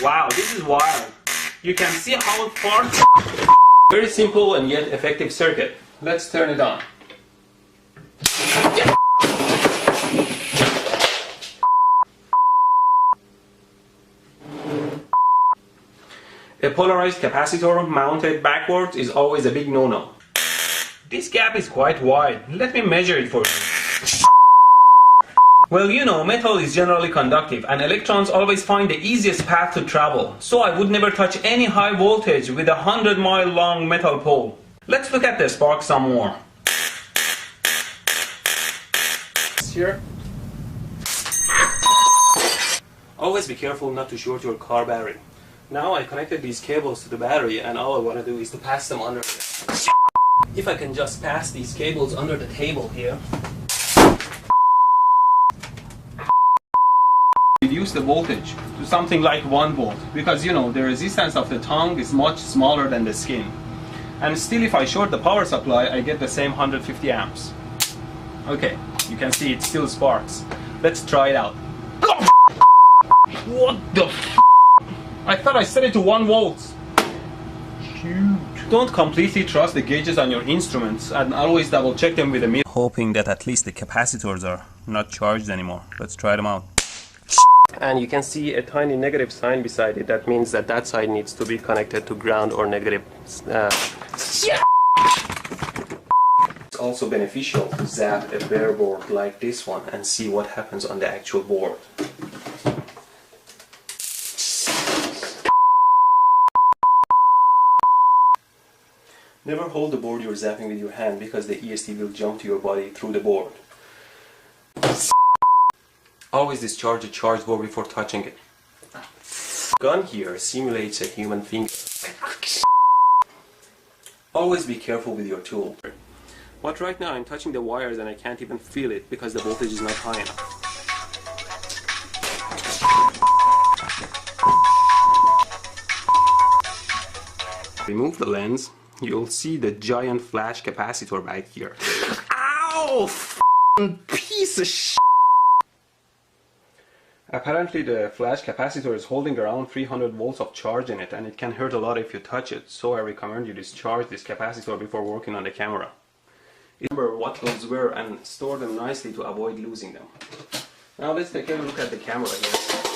Wow, this is wild. You can see how far. Very simple and yet effective circuit. Let's turn it on. A polarized capacitor mounted backwards is always a big no-no. This gap is quite wide. Let me measure it for you. Well, you know, metal is generally conductive and electrons always find the easiest path to travel. So I would never touch any high voltage with a 100-mile long metal pole. Let's look at the spark some more. Here. Always be careful not to short your car battery. Now I connected these cables to the battery and all I want to do is to pass them under. If I can just pass these cables under the table here. Reduce the voltage to something like 1 volt because you know the resistance of the tongue is much smaller than the skin. And still if I short the power supply I get the same 150 amps. Okay, you can see it still sparks. Let's try it out. What the f***? I thought I set it to 1 volt. Huge. Don't completely trust the gauges on your instruments and always double check them with a meter. Hoping that at least the capacitors are not charged anymore. Let's try them out. And you can see a tiny negative sign beside it. That means that that side needs to be connected to ground or negative. It's also beneficial to zap a bare board like this one and see what happens on the actual board. Never hold the board you're zapping with your hand because the EST will jump to your body through the board. Always discharge a charged board before touching it. Gun here simulates a human finger. Always be careful with your tool. But right now I'm touching the wires and I can't even feel it because the voltage is not high enough. Remove the lens, you'll see the giant flash capacitor back here. Ow! F***ing piece of shit! Apparently the flash capacitor is holding around 300 volts of charge in it and it can hurt a lot if you touch it, so I recommend you discharge this capacitor before working on the camera. Remember what those were and store them nicely to avoid losing them. Now let's take a look at the camera here.